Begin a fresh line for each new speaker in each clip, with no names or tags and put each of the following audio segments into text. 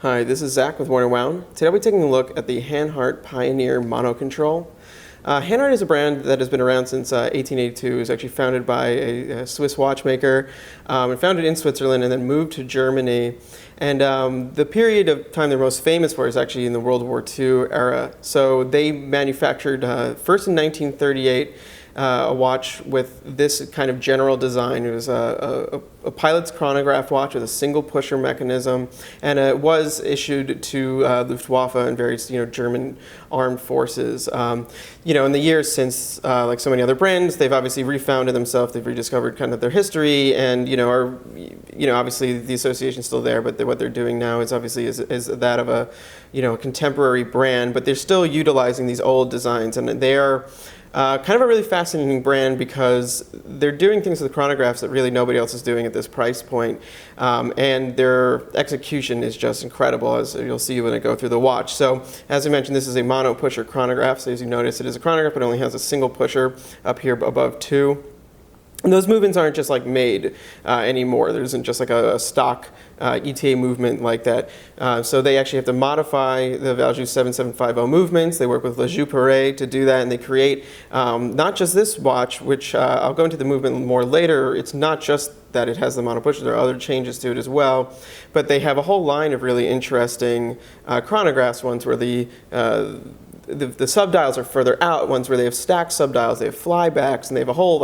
Hi, this is Zach with Worn&Wound. Today we'll be taking a look at the Hanhart Pioneer Monocontrol. Hanhart is a brand that has been around since 1882. It was actually founded by a Swiss watchmaker, and founded in Switzerland and then moved to Germany. And the period of time they're most famous for is actually in the World War II era. So they manufactured, first in 1938, a watch with this kind of general design. It was a pilot's chronograph watch with a single pusher mechanism, and it was issued to Luftwaffe and various German armed forces. In the years since, like so many other brands, they've obviously refounded themselves. They've rediscovered kind of their history, and obviously the association's still there, but what they're doing now is obviously is that of a contemporary brand, but they're still utilizing these old designs, and they are kind of a really fascinating brand because they're doing things with chronographs that really nobody else is doing at this price point. And their execution is just incredible, as you'll see when I go through the watch. So, as I mentioned, this is a mono pusher chronograph. So as you notice, it is a chronograph, but it only has a single pusher up here above 2. And those movements aren't just like made anymore. There isn't just like a stock ETA movement like that. So they actually have to modify the Valjoux 7750 movements. They work with La Joux to do that, and they create not just this watch, which I'll go into the movement more later. It's not just that it has the mono pusher. There are other changes to it as well. But they have a whole line of really interesting chronographs, ones where the subdials are further out, ones where they have stacked subdials, they have flybacks, and they have a whole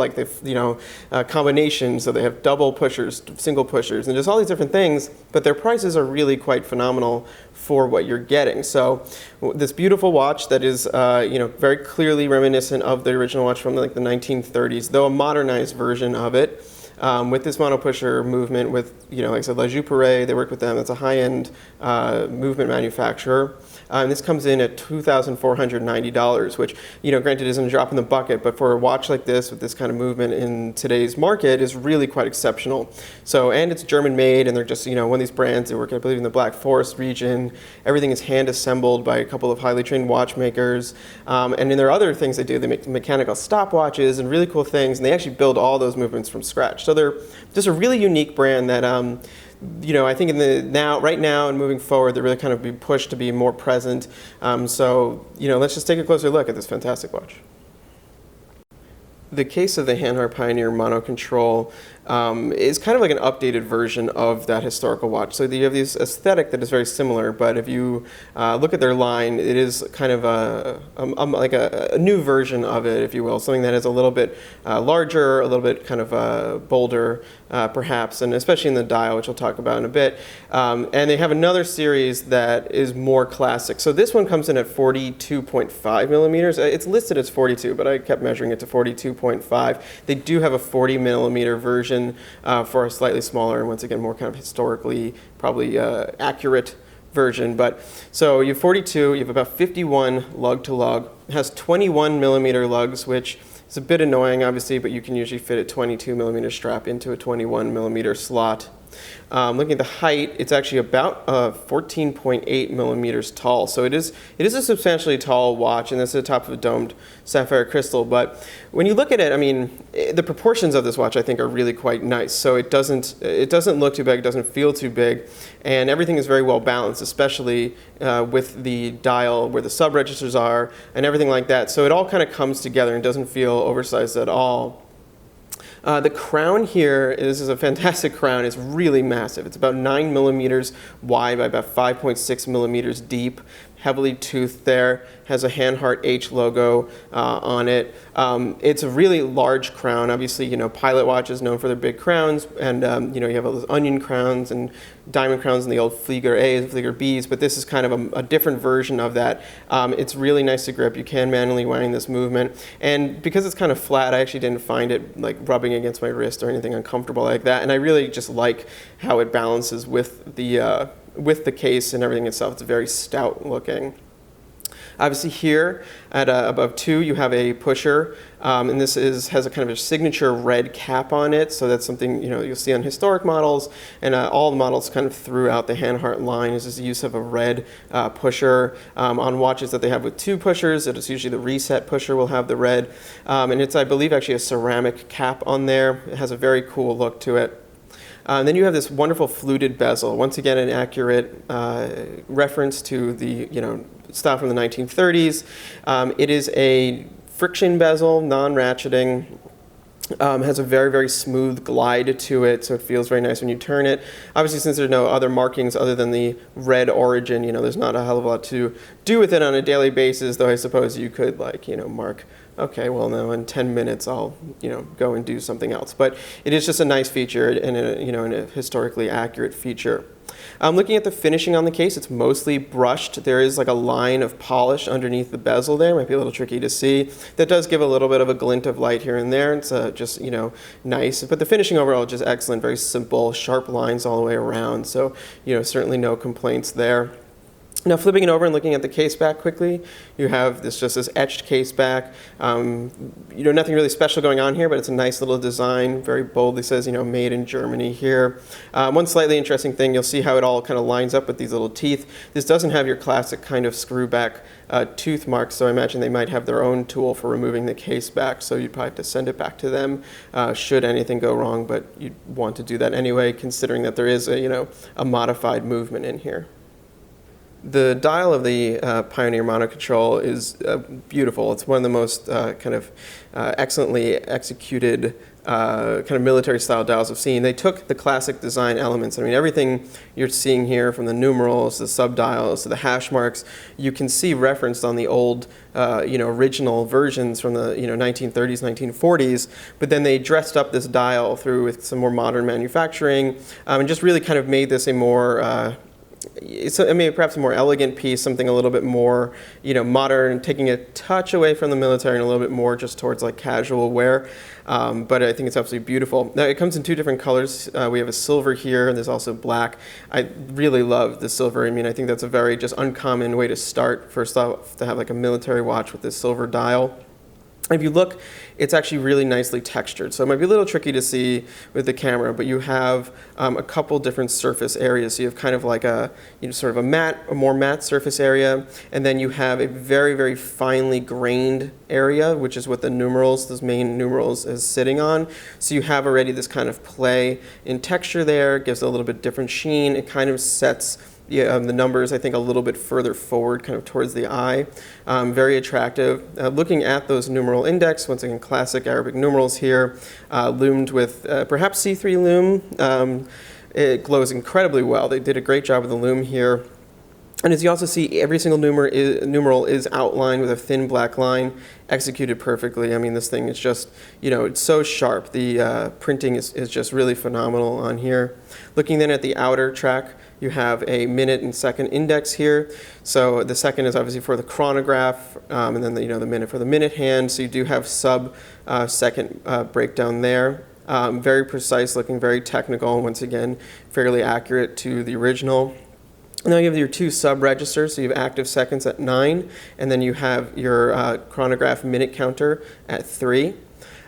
combination. So they have double pushers, single pushers, and just all these different things. But their prices are really quite phenomenal for what you're getting. So this beautiful watch that is very clearly reminiscent of the original watch from the 1930s, though a modernized version of it. With this mono pusher movement, with like I said, La Joux, they work with them. It's a high-end movement manufacturer. And this comes in at $2,490, which granted isn't a drop in the bucket, but for a watch like this with this kind of movement in today's market is really quite exceptional. So, and it's German made, and they're just one of these brands. They work, I believe, in the Black Forest region. Everything is hand assembled by a couple of highly trained watchmakers. And then there are other things they do. They make mechanical stopwatches and really cool things, and they actually build all those movements from scratch. So they're just a really unique brand that I think right now and moving forward, they're really kind of being pushed to be more present. So let's just take a closer look at this fantastic watch. The case of the Hanhart Pioneer Monocontrol is kind of like an updated version of that historical watch. So you have this aesthetic that is very similar, but if you look at their line, it is kind of like a new version of it, if you will, something that is a little bit larger, a little bit kind of bolder, perhaps, and especially in the dial, which we'll talk about in a bit. And they have another series that is more classic. So this one comes in at 42.5 millimeters. It's listed as 42, but I kept measuring it to 42.5. They do have a 40 millimeter version for a slightly smaller and once again more kind of historically probably accurate version. But so you have 42, you have about 51 lug to lug. It has 21 millimeter lugs, which is a bit annoying obviously, but you can usually fit a 22 millimeter strap into a 21 millimeter slot. Looking at the height, it's actually about 14.8 millimeters tall. So it is a substantially tall watch, and this is the top of a domed sapphire crystal. But when you look at it, I mean, the proportions of this watch I think are really quite nice. So it doesn't look too big, it doesn't feel too big, and everything is very well balanced, especially with the dial where the sub registers are and everything like that. So it all kind of comes together and doesn't feel oversized at all. The crown here, this is a fantastic crown. It's really massive. It's about 9 millimeters wide by about 5.6 millimeters deep. Heavily toothed there, has a Hanhart H logo on it. It's a really large crown. Obviously, pilot watches known for their big crowns, and you have all those onion crowns and diamond crowns and the old Flieger A's, Flieger B's, but this is kind of a different version of that. It's really nice to grip. You can manually wind this movement, and because it's kind of flat, I actually didn't find it like rubbing against my wrist or anything uncomfortable like that, and I really just like how it balances with the case and everything itself. It's very stout looking. Obviously here at above 2 you have a pusher, and this has a kind of a signature red cap on it, so that's something you'll see on historic models, and all the models kind of throughout the Hanhart line is the use of a red pusher. On watches that they have with 2 pushers, it is usually the reset pusher will have the red, and it's I believe actually a ceramic cap on there. It has a very cool look to it. Then you have this wonderful fluted bezel. Once again, an accurate reference to the style from the 1930s. It is a friction bezel, non-ratcheting. Has a very, very smooth glide to it, so it feels very nice when you turn it. Obviously, since there's no other markings other than the red origin, there's not a hell of a lot to do with it on a daily basis, though I suppose you could, mark, okay, well, now in 10 minutes I'll, go and do something else. But it is just a nice feature and a historically accurate feature. Looking at the finishing on the case, it's mostly brushed. There is like a line of polish underneath the bezel there. Might be a little tricky to see. That does give a little bit of a glint of light here and there. It's just, nice. But the finishing overall is just excellent. Very simple, sharp lines all the way around. So, certainly no complaints there. Now flipping it over and looking at the case back quickly, you have this etched case back. Nothing really special going on here, but it's a nice little design. Very boldly says, made in Germany here. One slightly interesting thing, you'll see how it all kind of lines up with these little teeth. This doesn't have your classic kind of screw back tooth marks, so I imagine they might have their own tool for removing the case back, so you'd probably have to send it back to them should anything go wrong, but you'd want to do that anyway, considering that there is a modified movement in here. The dial of the Pioneer Monocontrol is beautiful. It's one of the most excellently executed kind of military style dials I've seen. They took the classic design elements. I mean, everything you're seeing here, from the numerals, the subdials, to the hash marks, you can see referenced on the old, original versions from the 1930s, 1940s. But then they dressed up this dial through with some more modern manufacturing, and just really kind of made this a more perhaps a more elegant piece, something a little bit more, modern, taking a touch away from the military and a little bit more just towards like casual wear. But I think it's absolutely beautiful. Now it comes in two different colors. We have a silver here, and there's also black. I really love the silver. I mean, I think that's a very just uncommon way to start. First off, to have like a military watch with this silver dial. If you look, it's actually really nicely textured. So it might be a little tricky to see with the camera, but you have a couple different surface areas. So you have kind of like a more matte surface area, and then you have a very, very finely grained area, which is what the numerals, those main numerals, is sitting on. So you have already this kind of play in texture there. It gives it a little bit different sheen. It kind of sets the numbers, I think, a little bit further forward, kind of towards the eye. Very attractive. Looking at those numeral index, once again, classic Arabic numerals here, loomed with perhaps C3 loom. It glows incredibly well. They did a great job with the loom here. And as you also see, every single numeral is outlined with a thin black line, executed perfectly. I mean, this thing is just, it's so sharp. The printing is just really phenomenal on here. Looking then at the outer track, you have a minute and second index here. So the second is obviously for the chronograph, and then the minute for the minute hand. So you do have sub-second breakdown there. Very precise looking, very technical, and once again, fairly accurate to the original. And now you have your two sub-registers, so you have active seconds at 9, and then you have your chronograph minute counter at 3.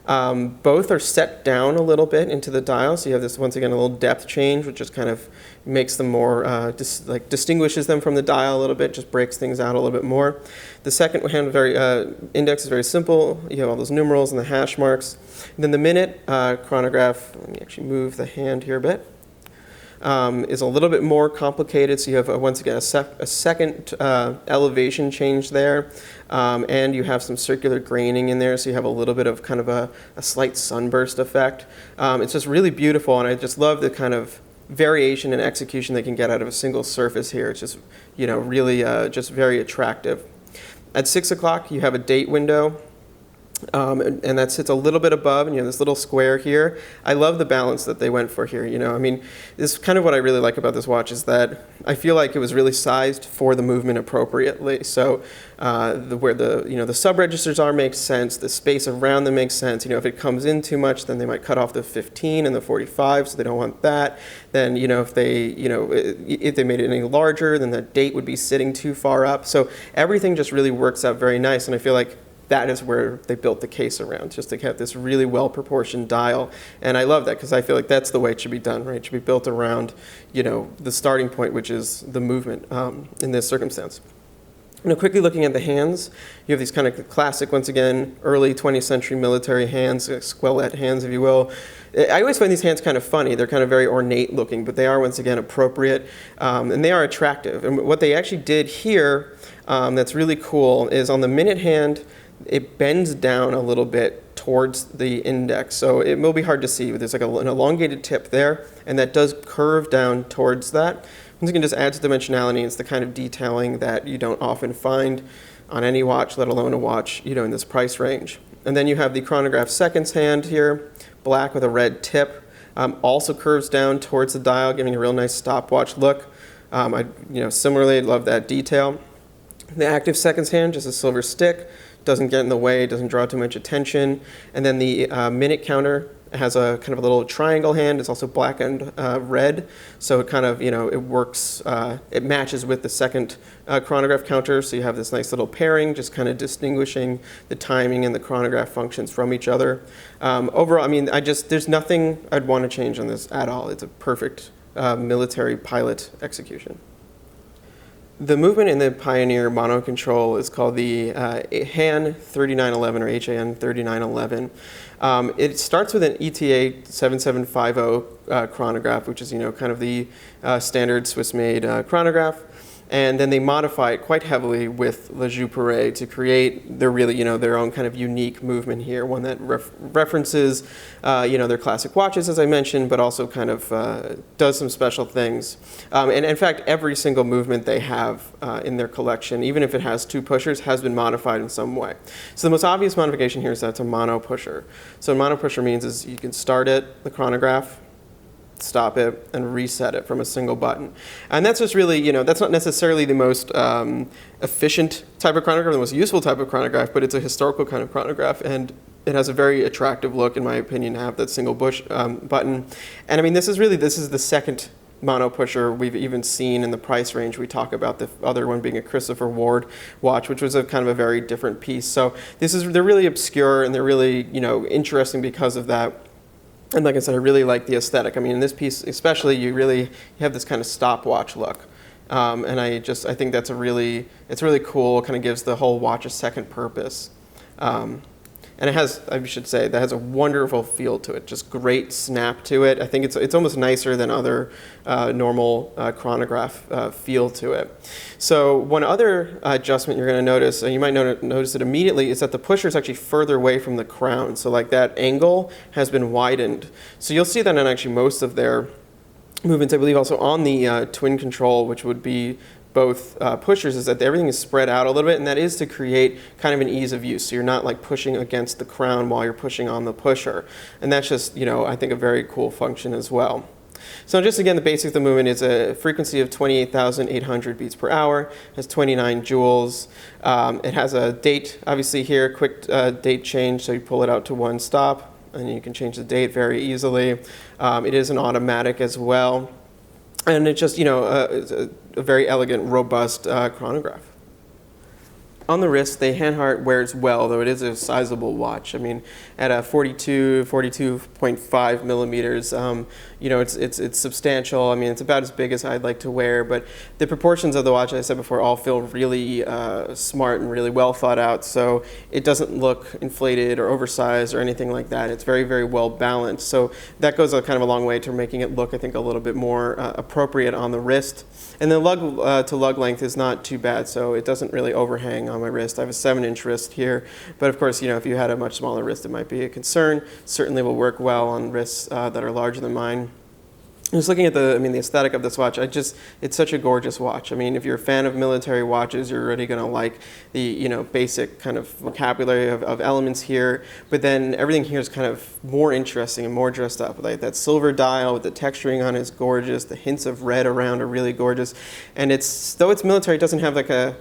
Both are set down a little bit into the dial, so you have this, once again, a little depth change, which just kind of makes them more, distinguishes them from the dial a little bit, just breaks things out a little bit more. The second hand index is very simple. You have all those numerals and the hash marks. And then the minute chronograph, let me actually move the hand here a bit. Is a little bit more complicated. So you have, once again, a second elevation change there. And you have some circular graining in there. So you have a little bit of kind of a slight sunburst effect. It's just really beautiful. And I just love the kind of variation and execution they can get out of a single surface here. It's just, really just very attractive. At 6 o'clock, you have a date window. And that sits a little bit above, and you have this little square here. I love the balance that they went for here. I mean, this is kind of what I really like about this watch, is that I feel like it was really sized for the movement appropriately. So where the sub-registers are makes sense. The space around them makes sense. If it comes in too much, then they might cut off the 15 and the 45, so they don't want that. Then, if they made it any larger, then the date would be sitting too far up. So everything just really works out very nice, and I feel like that is where they built the case around, just to have this really well-proportioned dial. And I love that, because I feel like that's the way it should be done, right? It should be built around, the starting point, which is the movement in this circumstance. Quickly looking at the hands, you have these kind of classic, once again, early 20th century military hands, squelette hands, if you will. I always find these hands kind of funny. They're kind of very ornate looking, but they are, once again, appropriate, and they are attractive. And what they actually did here that's really cool is on the minute hand, it bends down a little bit towards the index. So it will be hard to see, but there's like an elongated tip there, and that does curve down towards that. Once again, just adds dimensionality. It's the kind of detailing that you don't often find on any watch, let alone a watch, in this price range. And then you have the chronograph seconds hand here, black with a red tip. Also curves down towards the dial, giving a real nice stopwatch look. Similarly, love that detail. The active seconds hand, just a silver stick, doesn't get in the way, doesn't draw too much attention. And then the minute counter has a kind of a little triangle hand. It's also black and red, so it kind of, it works, it matches with the second chronograph counter, so you have this nice little pairing, just kind of distinguishing the timing and the chronograph functions from each other. Overall, there's nothing I'd want to change on this at all. It's a perfect military pilot execution. The movement in the Pioneer Monocontrol is called the HAN 3911 or HAN 3911. It starts with an ETA 7750 chronograph, which is kind of the standard Swiss-made chronograph. And then they modify it quite heavily with La Joux to create their really, their own kind of unique movement here, one that references, their classic watches, as I mentioned, but also kind of does some special things. And in fact, every single movement they have in their collection, even if it has two pushers, has been modified in some way. So the most obvious modification here is that it's a mono pusher. So a mono pusher means is you can start it, the chronograph, stop it, and reset it from a single button. And that's just really, that's not necessarily the most efficient type of chronograph, the most useful type of chronograph, but it's a historical kind of chronograph, and it has a very attractive look, in my opinion, to have that single button. And this is the second mono pusher we've even seen in the price range. We talk about the other one being a Christopher Ward watch, which was a kind of a very different piece. So they're really obscure, and they're really, interesting because of that. And like I said, I really like the aesthetic. In this piece especially, you have this kind of stopwatch look. And I think it's really cool. It kind of gives the whole watch a second purpose. And it has, I should say, that has a wonderful feel to it, just great snap to it. I think it's almost nicer than other normal chronograph feel to it. So one other adjustment you're going to notice, and you might notice it immediately, is that the pusher is actually further away from the crown. So like that angle has been widened. So you'll see that in actually most of their movements, I believe also on the twin control, which would be both pushers, is that everything is spread out a little bit, and that is to create kind of an ease of use. So you're not like pushing against the crown while you're pushing on the pusher. And that's just, I think a very cool function as well. So just again, the basics of the movement is a frequency of 28,800 beats per hour, has 29 joules. It has a date, obviously here, quick date change, so you pull it out to one stop, and you can change the date very easily. It is an automatic as well. And it's just, it's a very elegant, robust chronograph. On the wrist, the Hanhart wears well, though it is a sizable watch. At a 42.5 millimeters, it's substantial. It's about as big as I'd like to wear, but the proportions of the watch, as I said before, all feel really smart and really well thought out. So it doesn't look inflated or oversized or anything like that. It's very, very well balanced. So that goes kind of a long way to making it look, I think, a little bit more appropriate on the wrist. And the lug to lug length is not too bad, so it doesn't really overhang on my wrist. I have a 7-inch wrist here, but of course, if you had a much smaller wrist, it might be a concern. Certainly will work well on wrists that are larger than mine. Just looking at the aesthetic of this watch, it's such a gorgeous watch. If you're a fan of military watches, you're already going to like the, basic kind of vocabulary of elements here. But then everything here is kind of more interesting and more dressed up. Like that silver dial with the texturing on it is gorgeous. The hints of red around are really gorgeous. And though it's military, it doesn't have like a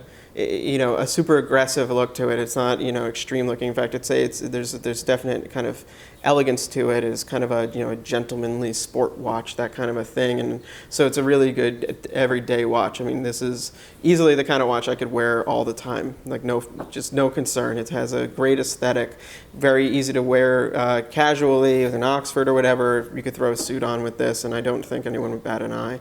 super aggressive look to it. It's not, extreme looking. In fact, I'd say there's definite kind of elegance to it. It's kind of a gentlemanly sport watch, that kind of a thing. And so it's a really good everyday watch. This is easily the kind of watch I could wear all the time. Like no concern. It has a great aesthetic, very easy to wear casually with an Oxford or whatever. You could throw a suit on with this, and I don't think anyone would bat an eye.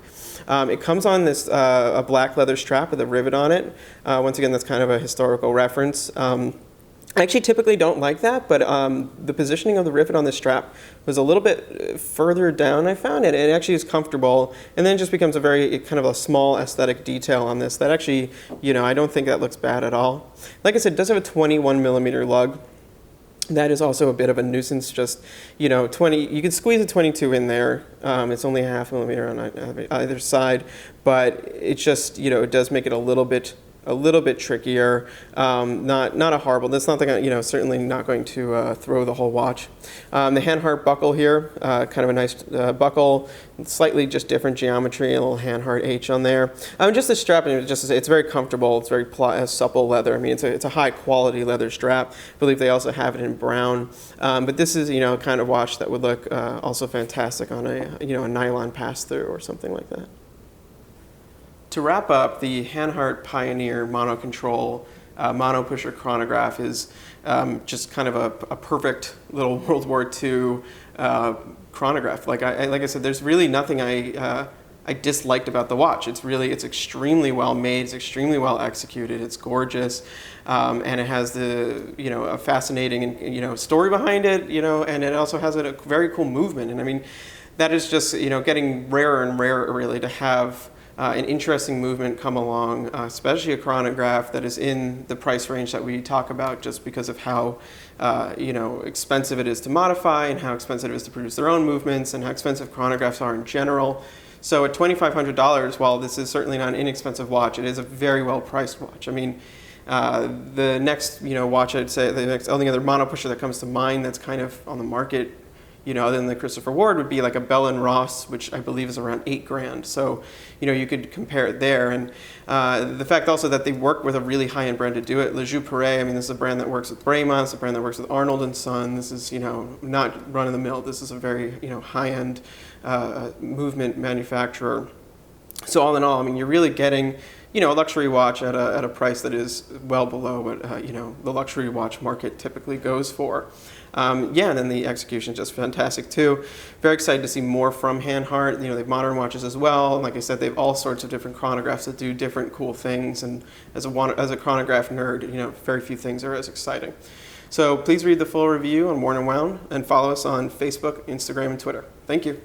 It comes on this a black leather strap with a rivet on it, Once again, that's kind of a historical reference. I actually typically don't like that, but the positioning of the rivet on the strap was a little bit further down, I found. It actually is comfortable, and then it just becomes a very kind of a small aesthetic detail on this that actually, I don't think that looks bad at all. Like I said, it does have a 21 millimeter lug. That is also a bit of a nuisance. Just, 20, you could squeeze a 22 in there. It's only a half millimeter on either side, but it's just, it does make it a little bit trickier. Not a horrible. That's not certainly not going to throw the whole watch. The Hanhart buckle here, kind of a nice buckle, slightly just different geometry, a little Hanhart H on there. Just the strap, it's very comfortable. It's very supple leather. I mean, it's a high quality leather strap. I believe they also have it in brown. But this is a kind of watch that would look also fantastic on a nylon pass through or something like that. To wrap up, the Hanhart Pioneer Monocontrol mono pusher chronograph is just kind of a perfect little World War II chronograph. Like I said, there's really nothing I disliked about the watch. It's extremely well made. It's extremely well executed. It's gorgeous, and it has a fascinating story behind it. And it also has a very cool movement. And I mean, that is just getting rarer and rarer really to have. An interesting movement come along, especially a chronograph that is in the price range that we talk about, just because of how expensive it is to modify and how expensive it is to produce their own movements and how expensive chronographs are in general. So at $2,500, while this is certainly not an inexpensive watch, it is a very well priced watch. I mean, the next watch, I'd say the only other mono pusher that comes to mind that's kind of on the market, other than the Christopher Ward, would be like a Bell & Ross, which I believe is around $8,000. So, you could compare it there. And the fact also that they work with a really high-end brand to do it. Le Joux Perret, I mean, this is a brand that works with Brema. It's a brand that works with Arnold & Son. This is, not run-of-the-mill. This is a very, high-end movement manufacturer. So all in all, I mean, you're really getting, a luxury watch at a price that is well below what, the luxury watch market typically goes for. And then the execution is just fantastic too. Very excited to see more from Hanhart. They have modern watches as well. And like I said, they have all sorts of different chronographs that do different cool things. And as a chronograph nerd, very few things are as exciting. So please read the full review on Worn&Wound and follow us on Facebook, Instagram, and Twitter. Thank you.